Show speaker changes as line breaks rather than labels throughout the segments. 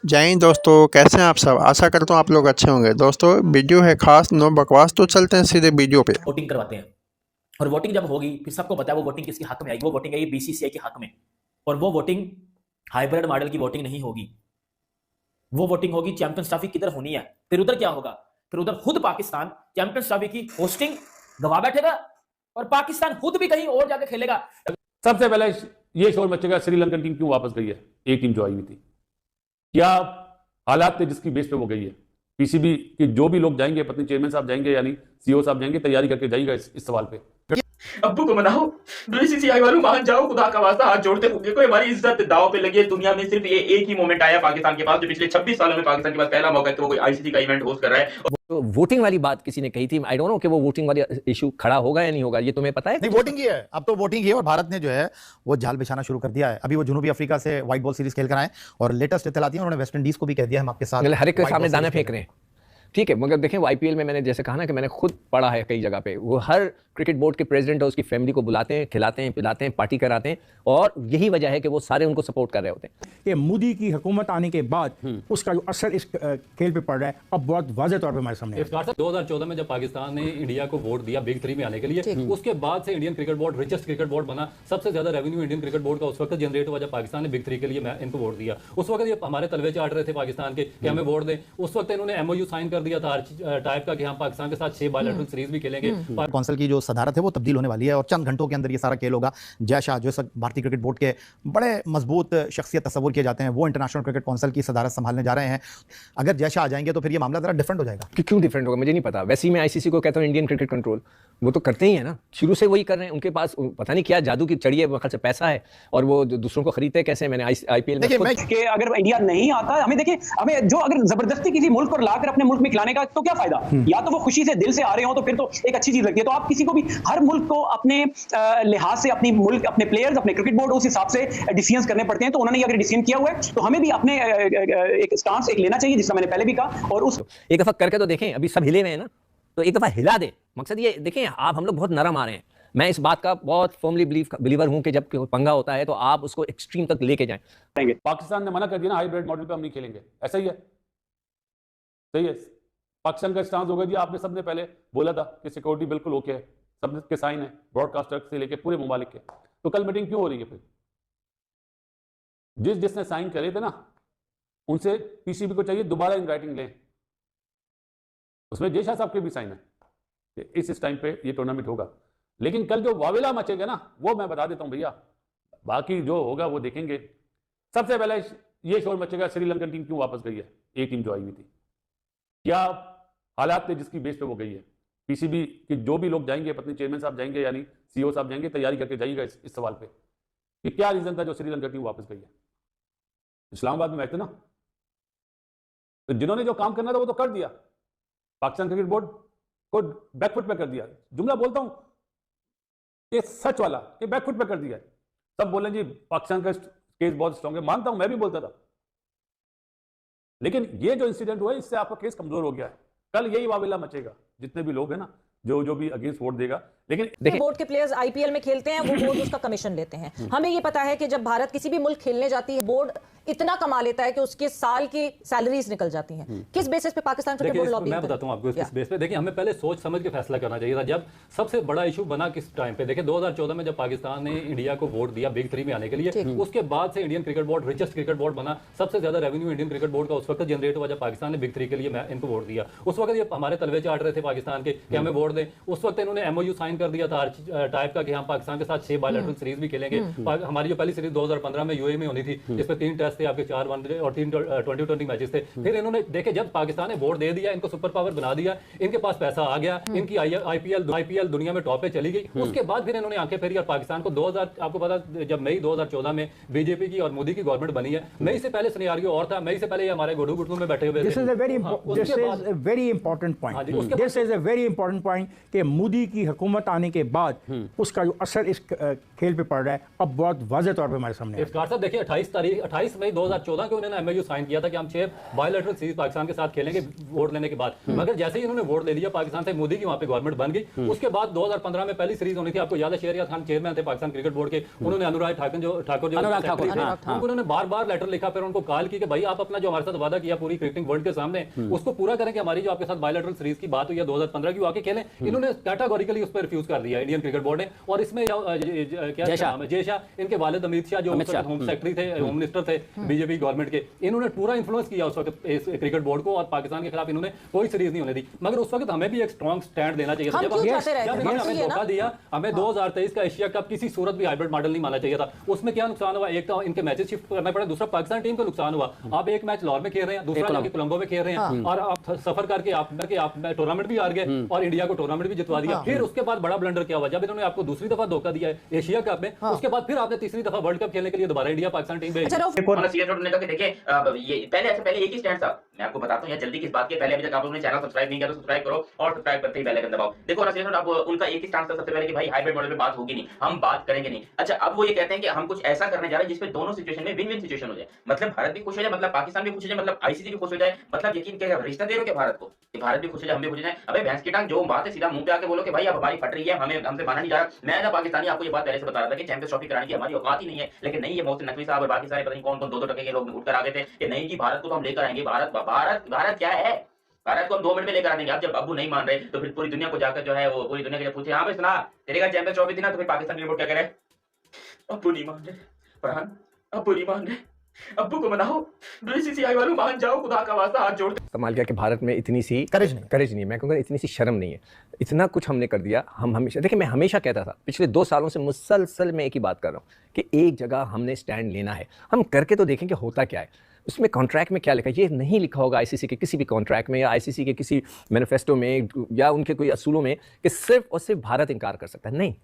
जय हिंद दोस्तों, कैसे हैं आप सब। आशा करता हूँ आप लोग अच्छे होंगे। दोस्तों वीडियो है खास, नो बकवास, तो चलते हैं सीधे वीडियो पे।
वोटिंग करवाते हैं और वोटिंग जब होगी फिर सबको पता है वो वोटिंग किसके हक में आएगी। वो वोटिंग आएगी बीसीसीआई के हक में, और वो वोटिंग हाइब्रिड मॉडल की वोटिंग नहीं होगी। वो वोटिंग होगी चैंपियंस ट्रॉफी किधर होनी है। फिर उधर क्या होगा, फिर उधर खुद पाकिस्तान चैंपियंस ट्रॉफी की होस्टिंग गवा बैठेगा और पाकिस्तान खुद भी कहीं और जाकर खेलेगा।
सबसे पहले ये शोर मचेगा श्रीलंकन टीम क्यों वापस गई है। एक टीम जो आई हुई थी, क्या हालात थे जिसकी बेस पे वो गई है। पीसीबी के जो भी लोग जाएंगे, पत्नी चेयरमैन साहब जाएंगे यानी सीईओ साहब जाएंगे, तैयारी करके जाइएगा इस सवाल पे।
अब्बू को मनाओ, बीसीसीआई वालों मान जाओ, खुदा का वास्ता हाथ जोड़ते हुए। देखो हमारी इज्जत दाव पे लगी है। दुनिया में सिर्फ ये एक ही मोमेंट आया पाकिस्तान के पास, जो पिछले 26 सालों में पाकिस्तान के पास पहला मौका है कि वो कोई आईसीसी का इवेंट होस्ट कर रहा है।
तो वोटिंग वाली बात किसी ने कही थी, आई डोंट नो कि वो वोटिंग वाली इशू खड़ा होगा या नहीं होगा, ये तुम्हें पता है?
नहीं, वोटिंग ही है। अब तो वोटिंग ही है और भारत ने जो है वो जाल बिछाना शुरू कर दिया है। अभी वो जनूबी अफ्रीका से व्हाइट बॉल सीरीज खेल कर आए और लेटेस्ट इत्तलाती है उन्होंने वेस्ट इंडीज को भी कह दिया हम आपके साथ
हर एक के सामने दाना फेंक रहे हैं। ठीक है, मगर देखें वो आईपीएल में मैंने जैसे कहा ना कि मैंने खुद पढ़ा है कई जगह पे, वो हर क्रिकेट बोर्ड के प्रेसिडेंट और उसकी फैमिली को बुलाते हैं, खिलाते हैं, पिलाते हैं, पार्टी कराते हैं, और यही वजह है कि वो सारे उनको सपोर्ट कर रहे होते हैं।
कि मोदी की हुकूमत आने के बाद उसका जो असर इस खेल पे पड़ रहा है अब बहुत वाज़ेह तौर पे हमारे सामने है।
2014 में जब पाकिस्तान ने इंडिया को वोट दिया बिग 3 में आने के लिए, उसके बाद से Indian cricket board richest cricket board बना। सबसे ज्यादा रेवेन्यू इंडियन क्रिकेट बोर्ड का उस वक्त जनरेट हुआ जब पाकिस्तान ने बिग 3 के लिए इनको वोट दिया। उस वक्त ये हमारे तलवे चाट रहे थे पाकिस्तान के कि हमें वोट दें। उस वक्त इन्होंने एमओयू साइन कर दिया था टाइप का कि हम पाकिस्तान के साथ 6 बायलैटरल सीरीज भी खेलेंगे।
कौंसिल की जो सदारत है वो तब्दील होने वाली है और चंद घंटों के अंदर ये सारा खेल होगा। जय शाह जो भारतीय क्रिकेट बोर्ड के बड़े मजबूत शख्सियत तस्वुर किए जाते हैं, वो इंटरनेशनल क्रिकेट काउंसिल की सदारत संभालने जा रहे हैं। अगर जय शाह आ जाएंगे तो फिर ये मामला जरा डिफरेंट हो जाएगा।
कि क्यों डिफरेंट होगा मुझे नहीं पता। वैसे ही मैं आईसीसी को कहता हूँ इंडियन क्रिकेट कंट्रोल, वो तो करते ही है ना, शुरू से वही कर रहे हैं। उनके पास पता नहीं क्या जादू की चढ़ी है, से पैसा है और वो दूसरों को खरीदते कैसे। मैंने आईपीएल में
कि अगर इंडिया नहीं आता, हमें देखिए, हमें जो अगर जबरदस्ती किसी मुल्क को लाकर अपने मुल्क में खिलाने का तो क्या फायदा। या तो वो खुशी से दिल से आ रहे हो तो फिर तो एक अच्छी चीज लगती है। तो आप किसी को भी, हर मुल्क को अपने लिहाज से, अपनी मुल्क, अपने प्लेयर्स, अपने क्रिकेट बोर्ड उस हिसाब से डिसीजंस करने पड़ते हैं। तो उन्होंने अगर डिसीजन किया हुआ है तो हमें भी अपने एक स्टांस एक लेना चाहिए, जिसका मैंने पहले भी कहा। और उस
एक दफा करके तो देखें, अभी सब हिले हुए हैं ना, तो एक दफा हिला दे। मकसद ये देखें, आप हम लोग बहुत नरम आ रहे हैं। मैं इस बात का बहुत फर्मली बिलीवर हूं कि जब पंगा होता है तो आप उसको एक्सट्रीम तक लेके जाएं।
पाकिस्तान ने मना कर दिया ना, हाइब्रिड मॉडल पे हम नहीं खेलेंगे, ऐसा ही है। सही है, पाकिस्तान का स्टांस होगा जी। आपने सबने पहले बोला था कि सिक्योरिटी बिल्कुल ओके है, सब के साइन है, ब्रॉडकास्टर से लेके पूरे ममालिक के। तो कल मीटिंग क्यों हो रही है फिर? जिसने साइन करे थे ना, उनसे पीसीबी को चाहिए दोबारा इन राइटिंग लें। उसमें जय शाह साहब के भी साइन है कि इस टाइम पे ये टूर्नामेंट होगा। लेकिन कल जो वावेला मचेगा ना, वो मैं बता देता हूं भैया, बाकी जो होगा वो देखेंगे। सबसे पहले ये शोर मचेगा श्रीलंकन टीम क्यों वापस गई है। एक टीम जो आई हुई थी, क्या हालात थे जिसकी बेस पे वो गई है। पीसीबी के जो भी लोग जाएंगे, पत्नी चेयरमैन साहब जाएंगे यानी सीईओ साहब जाएंगे, तैयारी करके जाइएगा इस सवाल पे कि क्या रीजन था जो श्रीलंका टीम वापस गई है। इस्लामाबाद में मैच था ना, तो जिन्होंने जो काम करना था वो तो कर दिया। पाकिस्तान क्रिकेट बोर्ड को बैकफुट पे कर दिया। जुमला बोलता हूं ये सच वाला, ये बैकफुट पे कर दिया। सब बोले जी पाकिस्तान का केस बहुत स्ट्रांग है, मानता हूं, मैं भी बोलता था। लेकिन ये जो इंसिडेंट हुआ है, इससे आपका केस कमजोर हो गया है। कल यही वावेला मचेगा, जितने भी लोग हैं ना, जो भी अगेंस्ट वोट देगा। लेकिन
बोर्ड के प्लेयर्स आईपीएल में खेलते हैं, वो बोर्ड उसका कमीशन लेते हैं। हमें ये पता है कि जब भारत किसी भी मुल्क खेलने जाती है, बोर्ड इतना कमा लेता है कि उसके साल की सैलरीज निकल जाती हैं। किस बेसिस पे पाकिस्तान क्रिकेट बोर्ड लॉबी?
मैं बताता हूं आपको किस बेस पे। देखिए, हमें पहले सोच समझ के फैसला करना चाहिए था। जब सबसे बड़ा इशू बना किस टाइम पे, देखिए 2014 में जब पाकिस्तान ने इंडिया को वोट दिया बिग 3 में आने के लिए, उसके बाद से Indian cricket board richest cricket board बना। सबसे ज्यादा रेवेन्यू इंडियन क्रिकेट बोर्ड का उस वक्त जनरेट हुआ जब पाकिस्तान ने बिग 3 के लिए इनको वोट दिया। उस वक्त ये हमारे तलवे चाट रहे थे पाकिस्तान के कि हमें वोट दें। उस वक्त इन्होंने एमओयू साइन कर दिया था टाइप का कि हम पाकिस्तान के साथ 6 बायलैटरल सीरीज भी खेलेंगे। हमारी जो पहली सीरीज 2015 में यूएई में होनी थी, जिसमें 3 टेस्ट थे आपके, 4 वनडे और 3 2020 मैचेस थे। फिर इन्होंने देखे, जब पाकिस्तान ने वोट दे दिया, इनको सुपर पावर बना दिया, इनके पास पैसा आ गया, इनकी आईपीएल दुनिया में टॉप पे चली गई। उसके बाद फिर इन्होंने आंखें फेरी और पाकिस्तान को 2000, आपको पता, जब मई 2014 में बीजेपी की और मोदी की गवर्नमेंट बनी है, मई से पहले सिनेरियो और था। मई से पहले हमारे घुटू घुटू में बैठे हुए थे।
This is a very important point कि मोदी की हुकूमत हुकूमत आने के बाद उसका जो असर इस खेल पे पड़ रहा है अब बहुत वाज़ेह तौर पे हमारे सामने है।
इफ्तार साहब देखिए 28 मई 2014 को उन्होंने एमओयू साइन किया था कि हम 6 बायलैटरल सीरीज पाकिस्तान के साथ खेलेंगे वोट लेने के बाद, मगर जैसे ही उन्होंने वोट ले लिया पाकिस्तान से, मोदी की वहां पे गवर्नमेंट बन गई। उसके बाद 2015 में पहली सीरीज होनी थी, आपको याद है शहरियार खान चेयरमैन थे पाकिस्तान क्रिकेट बोर्ड के, उन्होंने अनुराग ठाकुर उन्होंने बार-बार लेटर लिखा, फिर उनको कॉल की कि भाई आप अपना जो हमारे साथ वादा किया पूरी क्रिकेटिंग वर्ल्ड के सामने उसको पूरा करें कि हमारी जो आपके साथ बायलैटरल सीरीज की बात हुई है 2015 की आके खेलें। इन्होंने कैटेगोरिकली उस पर रिफ्यूज कर दिया इंडियन क्रिकेट बोर्ड ने। और इसमें क्या जय शाह, इनके वालिद अमित शाह जो होम सेक्रेटरी थे, होम मिनिस्टर थे बीजेपी गवर्नमेंट के, इन्होंने पूरा इन्फ्लुएंस किया उस वक्त इस क्रिकेट बोर्ड को और पाकिस्तान के खिलाफ इन्होंने कोई सीरीज नहीं होने दी। मगर उस वक्त हमें भी एक स्ट्रॉन्ग स्टैंड देना चाहिए था। जब हमें धोखा दिया, हमें 2023 का एशिया कप किसी सूरत भी हाइब्रिड मॉडल नहीं मानना चाहिए था। उसमें क्या नुकसान हुआ, एक तो इनके मैचेस शिफ्ट करना पड़ा, दूसरा पाकिस्तान टीम को नुकसान हुआ। आप एक मैच लाहौर में खेल रहे हैं, दूसरा जाके कोलंबो में खेल रहे हैं और आप सफर करके आप टूर्नामेंट भी हार गए और इंडिया को टूर्नामेंट भी जितवा दिया। फिर उसके बाद बड़ा ब्लंडर क्या हुआ, जब इन्होंने आपको दूसरी दफा धोखा दिया है एशिया कप में, उसके बाद फिर आपने तीसरी दफा वर्ल्ड कप खेलने के लिए दोबारा इंडिया पाकिस्तान टीम भेजी।
देखिए ये पहले एक ही स्टैंड था, मैं आपको बताता हूँ जल्दी किस बात के। पहले अभी तक आप लोगों ने चैनल सब्सक्राइब नहीं किया तो सब्सक्राइब करो और सब्सक्राइब करते ही बेल आइकन दबाओ। देखो अब उनका एक ही स्टैंड था सबसे पहले कि भाई हाइब्रिड मॉडल पे बात होगी नहीं, हम बात करेंगे नहीं। अच्छा, अब वो ये कहते हैं कि हम कुछ ऐसा करने जा रहे हैं जिसमें दोनों सिचुएशन में विन विन सिचुएशन हो जाए, मतलब भारत भी खुश हो जाए, मतलब पाकिस्तान भी खुश हो जाए, मतलब आईसीसी भी खुश हो जाए, मतलब यकीन क्या रिश्ता दे रहे हो क्या भारत को कि भारत भी खुश हो जाए हम भी खुश हो जाए। अबे भैंस की टांग, जो बात है सीधा मुंह पे आके बोलो कि भाई अब हमारी फट रही है, हमसे माना नहीं जा रहा। मैं ना पाकिस्तानी आपको ये बात पहले से बता रहा था कि चैंपियंस ट्रॉफी कराने की हमारी औकात ही नहीं है, लेकिन नहीं, ये मोहसिन नकवी साहब और बाकी सारे पता नहीं कौन-कौन 2-2 टके के लोग उठकर आ गए थे कि नहीं जी भारत को तो हम लेकर आएंगे। भारत क्या है, भारत को हम 2 मिनट में लेकर आ देंगे। आप जब अब्बू नहीं मान रहे तो फिर पूरी दुनिया को जाकर जो है वो पूरी दुनिया के जब पूछे हाँ भाई सुना तेरे का चैंपियंस ट्रॉफी थी ना, तो फिर पाकिस्तान की रिपोर्ट क्या करे, अब्बू नहीं मान रहे, फरहान अब्बू नहीं मान रहे, अब्बू को मनाओ, बीसीसीआई वालों मान जाओ, खुदा का वास्ता हाथ जोड़ते।
कमाल किया कि भारत में इतनी सी करेज नहीं, मैं कहूँगा इतनी सी शर्म नहीं है, इतना कुछ हमने कर दिया। हम हमेशा देखिए, मैं हमेशा कहता था पिछले 2 सालों से मुसलसल मैं एक ही बात कर रहा हूँ कि एक जगह हमने स्टैंड लेना है, हम करके तो देखें कि होता क्या है। उसमें कॉन्ट्रैक्ट में क्या लिखा है, ये नहीं लिखा होगा आईसीसी के किसी भी कॉन्ट्रैक्ट में या आईसीसी के किसी मैनिफेस्टो में या उनके कोई असूलों में कि सिर्फ और सिर्फ भारत इनकार कर सकता है। नहीं,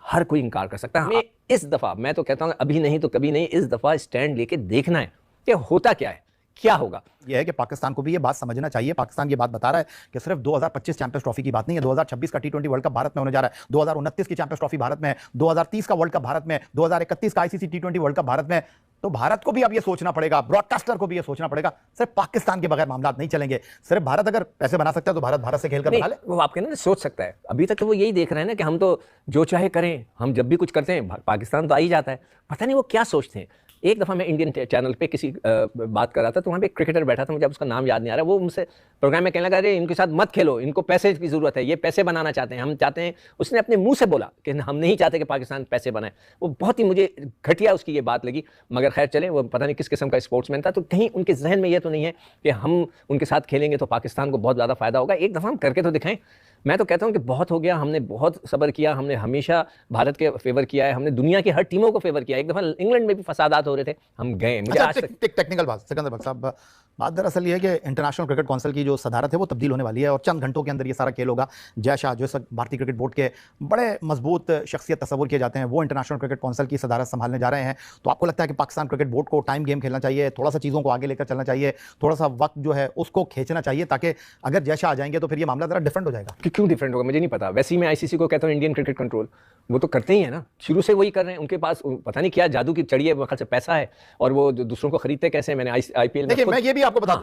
हर कोई इनकार कर सकता है। हमें इस दफ़ा, मैं तो कहता हूँ अभी नहीं तो कभी नहीं, इस दफ़ा स्टैंड लेके देखना है कि होता क्या है, क्या होगा।
यह है कि पाकिस्तान को भी ये बात समझना चाहिए। पाकिस्तान ये बात बता रहा है कि सिर्फ 2025 चैंपियंस ट्रॉफी की बात नहीं है, 2026 का T20 वर्ल्ड कप भारत में होने जा रहा है, 2029 की चैंपियंस ट्रॉफी भारत में, 2030 का वर्ल्ड कप भारत में, 2031 का ICC T20 world cup Bharat में। तो भारत को भी अब ये सोचना पड़ेगा, ब्रॉडकास्टर को भी ये सोचना पड़ेगा, सिर्फ पाकिस्तान के बगैर मामला नहीं चलेंगे। सिर्फ भारत अगर पैसे बना सकता है तो भारत से खेलकर बना ले।
वो आप कहना सोच सकता है, अभी तक तो वो यही देख रहे हैं ना कि हम तो जो चाहे करें, हम जब भी कुछ करते हैं पाकिस्तान तो आ ही जाता है। पता नहीं वो क्या सोचते हैं। एक दफ़ा मैं इंडियन चैनल पे किसी बात कर रहा था तो वहाँ पे एक क्रिकेटर बैठा था, मुझे उसका नाम याद नहीं आ रहा, वो मुझसे प्रोग्राम में कहने लगा अरे इनके साथ मत खेलो, इनको पैसे की ज़रूरत है, ये पैसे बनाना चाहते हैं, हम चाहते हैं। उसने अपने मुंह से बोला कि हम नहीं चाहते कि पाकिस्तान पैसे बनाए। वो बहुत ही मुझे घटिया उसकी ये बात लगी, मगर खैर चले, वो पता नहीं किस किस्म का स्पोर्ट्समैन था। तो कहीं उनके जहन में ये तो नहीं है कि हम उनके साथ खेलेंगे तो पाकिस्तान को बहुत ज़्यादा फ़ायदा होगा। एक दफ़ा हम करके तो दिखाएं। मैं तो कहता हूं कि बहुत हो गया, हमने बहुत सब्र किया, हमने हमेशा भारत के फेवर किया है, हमने दुनिया की हर टीमों को फेवर किया। एक दफ़ा इंग्लैंड में भी फसादात हो रहे थे, हम गए। मुझे आज तक
टेक्निकल बात सिकंदर भक्त साहब, बात दरअसल ये है कि इंटरनेशनल क्रिकेट काउंसिल की जो सदारत है वो तब्दील होने वाली है और चंद घंटों के अंदर ये सारा खेल होगा। जय शाह जो भारतीय क्रिकेट बोर्ड के बड़े मजबूत शख्सियत तस्वुर किए जाते हैं, वो इंटरनेशनल क्रिकेट काउंसिल की सदारत संभालने जा रहे हैं। तो आपको लगता है कि पाकिस्तान क्रिकेट बोर्ड को टाइम गेम खेलना चाहिए, थोड़ा सा चीज़ों को आगे लेकर चलना चाहिए, थोड़ा सा वक्त जो है उसको खींचना चाहिए, ताकि अगर जय शाह आ जाएंगे तो फिर ये मामला जरा डिफरेंट हो जाएगा।
क्यों डिफरेंट होगा मुझे नहीं पता। वैसे ही मैं आईसीसी को कहता हूँ इंडियन क्रिकेट कंट्रोल, वो तो करते ही है ना, शुरू से वही कर रहे हैं। उनके पास पता नहीं क्या जादू की चढ़ी है, वक्त से पैसा है और वो दूसरों को खरीदते कैसे। मैंने आईपीएल
देखिए, मैं ये भी आपको बता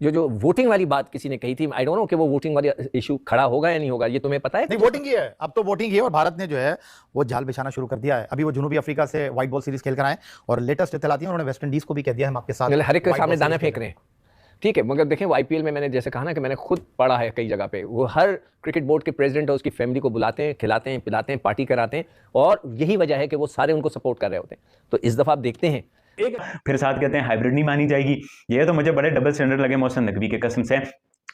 जो वोटिंग वाली बात किसी ने कही थी, आई डोंट नो कि वो वोटिंग वाली इशू खड़ा होगा या नहीं होगा, ये तुम्हें पता है?
नहीं, वोटिंग ही है, अब तो वोटिंग ही है और भारत ने जो है वो जाल बिछाना शुरू कर दिया है। अभी वो जनूबी अफ्रीका से व्हाइट बॉल सीरीज खेल कर आए और लेटेस्ट इत्तलाती है, उन्होंने वेस्ट इंडीज को भी कह दिया हम आपके साथ
हर एक के सामने दाना फेंक रहे हैं। ठीक है, मगर देखें आईपीएल में मैंने जैसे कहा ना कि मैंने खुद पढ़ा है कई जगह पे, वो हर क्रिकेट बोर्ड के प्रेसिडेंट है उसकी फैमिली को बुलाते हैं, खिलाते हैं, पिलाते हैं, पार्टी कराते हैं और यही वजह है कि वो सारे उनको सपोर्ट कर रहे होते हैं। तो इस दफ़ा आप देखते हैं
फिर साथ कहते हैं हाइब्रिड नहीं मानी जाएगी। ये तो मुझे बड़े डबल स्टैंडर्ड लगे मोहसिन नकवी के कसम से।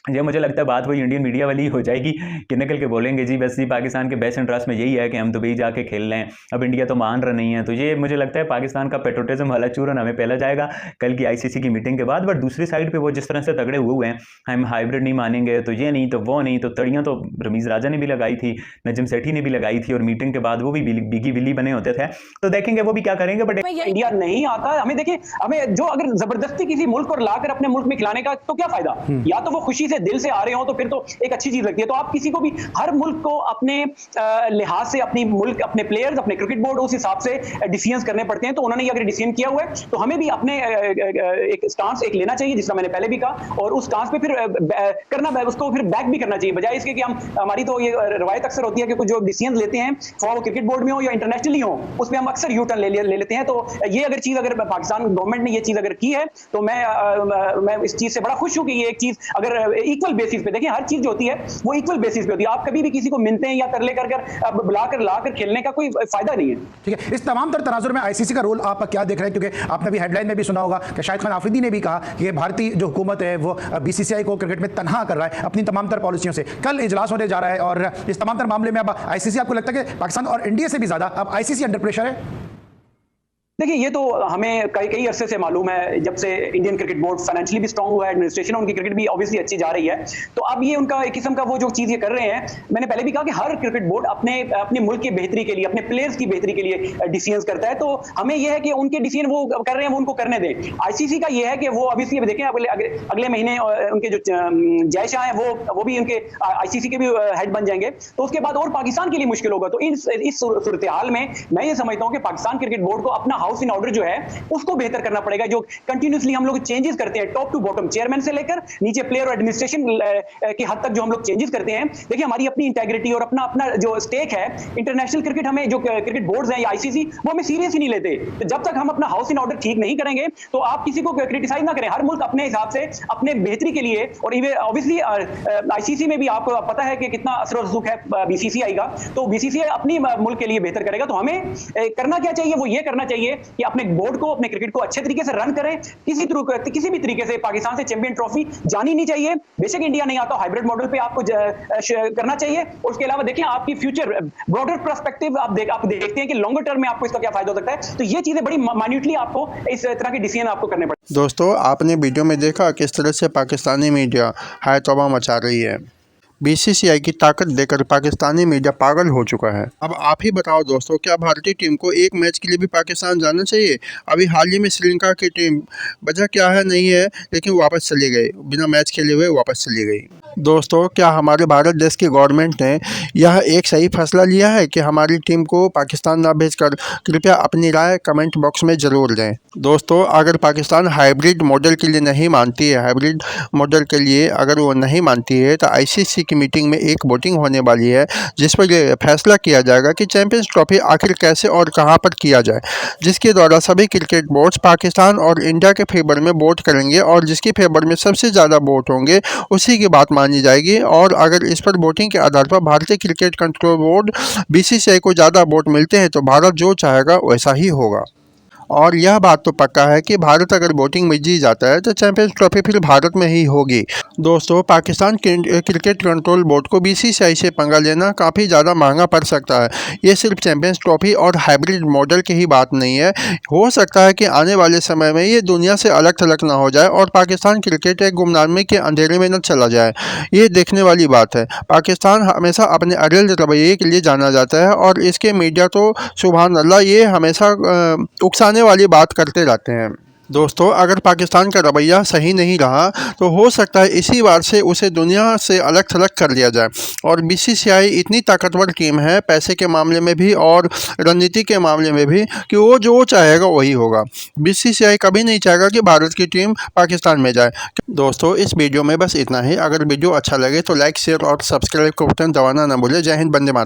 ये मुझे लगता है बात वही इंडियन मीडिया वाली हो जाएगी कि निकल के बोलेंगे जी बस जी पाकिस्तान के बेस्ट इंटरेस्ट में यही है कि हम दुबई जाके खेल लें, अब इंडिया तो मान रहा नहीं है। तो ये मुझे लगता है पाकिस्तान का पेट्रोटिज्म वाला चूरन हमें पहला जाएगा कल की आईसीसी की मीटिंग के बाद। बट दूसरी साइड पे वो जिस तरह से तगड़े हुए हैं, हम हाइब्रिड नहीं मानेंगे तो ये नहीं तो वो नहीं, तो तड़ियाँ तो रमीज़ राजा ने भी लगाई थी, नजम सेठी ने भी लगाई थी और मीटिंग के बाद वो भी बिगी बिल्ली बने होते थे। तो देखेंगे वो भी क्या करेंगे। बट
इंडिया नहीं आता, हमें देखिए, हमें जो अगर जबरदस्ती किसी मुल्क को लाकर अपने मुल्क में खिलाने का तो क्या फायदा। या तो वो खुशी खुशी से दिल से आ रहे हो तो फिर तो एक अच्छी चीज लगती है। तो आप किसी को भी, हर मुल्क को अपने लिहाज से, अपनी मुल्क, अपने प्लेयर्स, अपने क्रिकेट बोर्ड उस हिसाब से डिसीजंस करने पड़ते हैं। तो उन्होंने अगर डिसीजन किया हुआ है तो हमें भी अपने एक स्टांस एक लेना चाहिए, जिसका मैंने पहले भी कहा, और उस स्टांस पे फिर करना, उसको फिर बैक भी करना चाहिए, बजाय इसके कि हम, हमारी तो ये रवायत अक्सर होती है कि कुछ जो डिसीजन लेते हैं, वो क्रिकेट बोर्ड में हो या इंटरनेशनली हो, उसमें हम अक्सर यू टर्न ले लेते हैं। तो ये अगर चीज, अगर पाकिस्तान गवर्नमेंट ने ये चीज अगर की है तो मैं इस चीज से बड़ा खुश हूं कि ये एक चीज अगर इक्वल बेसिस पे, देखिए हर चीज जो होती है वो इक्वल बेसिस पे होती है। आप कभी भी किसी को मिलते हैं या तरले कर बुलाकर लाकर खेलने का कोई फायदा नहीं है।
ठीक है, इस तमाम तर तनाजुर में आईसीसी का रोल आप क्या देख रहे हैं? क्योंकि आपने भी हेडलाइन में भी सुना होगा कि शाहिद खान आफरीदी ने भी कहा कि ये भारतीय जो हुकूमत है वो बीसीसीआई को क्रिकेट में तनहा कर रहा है अपनी तमाम तर पॉलिसियों से। कल इजलास होने जा रहा है और इस तमाम तर मामले में अब आईसीसी, आपको लगता है कि पाकिस्तान और इंडिया से भी ज्यादा अब आईसीसी अंडर प्रेशर है?
देखिए, ये तो हमें कई अरसे से मालूम है, जब से इंडियन क्रिकेट बोर्ड फाइनेंशियली भी स्ट्रांग हुआ है, एडमिनिस्ट्रेशन उनकी क्रिकेट भी ऑब्वियसली अच्छी जा रही है। तो अब ये उनका एक किस्म का वो जो चीज़ ये कर रहे हैं, मैंने पहले भी कहा कि हर क्रिकेट बोर्ड अपने मुल्क की बेहतरी के लिए, अपने प्लेयर्स की बेहतरी के लिए डिसीजंस करता है। तो हमें यह है कि उनके डिसीजन वो कर रहे हैं, वो उनको करने दें। आईसीसी का ये है कि वो ऑब्वियसली देखें, अगले महीने उनके जो जय शाह हैं वो भी उनके आईसीसी के भी हेड बन जाएंगे। तो उसके बाद और पाकिस्तान के लिए मुश्किल होगा। तो इस सूरत हाल में मैं ये समझता हूँ कि पाकिस्तान क्रिकेट बोर्ड को अपना हाउस इन ऑर्डर जो है उसको बेहतर करना पड़ेगा। जो कंटिन्यूअसली हम लोग चेंजेस करते हैं, टॉप टू बॉटम, चेयरमैन से लेकर नीचे प्लेयर और एडमिनिस्ट्रेशन की हद तक जो हम लोग चेंजेस करते हैं, देखिए हमारी अपनी इंटेग्रिटी और अपना जो स्टेक है, इंटरनेशनल क्रिकेट, हमें जो क्रिकेट बोर्ड्स हैं या आईसीसी, वो हमें सीरियस ही नहीं लेते। तो जब तक हम अपना हाउस इन ऑर्डर ठीक नहीं करेंगे तो आप किसी को क्रिटिसाइज ना करें। हर मुल्क अपने हिसाब से अपने बेहतरी के लिए, और ऑब्वियसली आईसीसी में भी आपको पता है कि कितना असर रसूख है बीसीसीआई का, तो बीसीसीआई अपनी मुल्क के लिए बेहतर करेगा। तो हमें करना क्या चाहिए, वो ये करना चाहिए कि अपने बोर्ड को, अपने क्रिकेट को अच्छे तरीके से रन करें। किसी भी तरीके से पाकिस्तान से चैंपियन ट्रॉफी जानी नहीं चाहिए। बेशक इंडिया नहीं आता, हाइब्रिड मॉडल पे आपको करना चाहिए। और उसके अलावा देखें आपकी फ्यूचर ब्रॉडर पर्सपेक्टिव आप देखते हैं कि लॉन्गर टर्म में आपको इसका क्या फायदा हो सकता है। तो ये चीजें बड़ी माइन्यूटली आपको इस तरह के डिसीजन आपको करने पड़ते।
दोस्तों, आपने वीडियो में देखा किस तरह से पाकिस्तानी मीडिया हाय तौबा मचा रही है। बीसीसीआई की ताकत देकर पाकिस्तानी मीडिया पागल हो चुका है। अब आप ही बताओ दोस्तों, क्या भारतीय टीम को एक मैच के लिए भी पाकिस्तान जाना चाहिए? अभी हाल ही में श्रीलंका की टीम, वजह क्या है नहीं है, लेकिन वापस चली गई, बिना मैच खेले हुए वापस चली गई। दोस्तों, क्या हमारे भारत देश की गवर्नमेंट ने यह एक सही फैसला लिया है कि हमारी टीम को पाकिस्तान ना भेजकर? कृपया अपनी राय कमेंट बॉक्स में ज़रूर दें। दोस्तों, अगर पाकिस्तान हाइब्रिड मॉडल के लिए नहीं मानती है, हाइब्रिड मॉडल के लिए अगर वो नहीं मानती है, तो आईसीसी की मीटिंग में एक वोटिंग होने वाली है, जिस पर यह फैसला किया जाएगा कि चैंपियंस ट्रॉफी आखिर कैसे और कहां पर किया जाए, जिसके द्वारा सभी क्रिकेट बोर्ड्स पाकिस्तान और इंडिया के फेवर में वोट करेंगे और जिसके फेवर में सबसे ज़्यादा वोट होंगे उसी की बात मानी जाएगी। और अगर इस पर वोटिंग के आधार पर भारतीय क्रिकेट कंट्रोल बोर्ड बीसीसीआई को ज़्यादा वोट मिलते हैं तो भारत जो चाहेगा वैसा ही होगा। और यह बात तो पक्का है कि भारत अगर वोटिंग में जीत जाता है तो चैंपियंस ट्रॉफी फिर भारत में ही होगी। दोस्तों, पाकिस्तान क्रिकेट कंट्रोल बोर्ड को बीसीसीआई से पंगा लेना काफ़ी ज़्यादा महंगा पड़ सकता है। ये सिर्फ चैंपियंस ट्रॉफी और हाइब्रिड मॉडल की ही बात नहीं है। हो सकता है कि आने वाले समय में ये दुनिया से अलग थलग ना हो जाए और पाकिस्तान क्रिकेट एक गुमनामी के अंधेरे में न चला जाए। ये देखने वाली बात है। पाकिस्तान हमेशा अपने अड़ियल रवैये के लिए जाना जाता है और इसके मीडिया तो सुभान अल्लाह, ये हमेशा उकसाने वाली बात करते रहते हैं। दोस्तों, अगर पाकिस्तान का रवैया सही नहीं रहा तो हो सकता है इसी बार से उसे दुनिया से अलग थलग कर लिया जाए। और बीसीसीआई इतनी ताकतवर टीम है, पैसे के मामले में भी और रणनीति के मामले में भी, कि वो जो चाहेगा वही होगा। बीसीसीआई कभी नहीं चाहेगा कि भारत की टीम पाकिस्तान में जाए। दोस्तों, इस वीडियो में बस इतना ही। अगर वीडियो अच्छा लगे तो लाइक, शेयर और सब्सक्राइब का बटन दबाना ना भूलें। जय हिंद, वंदे मातरम।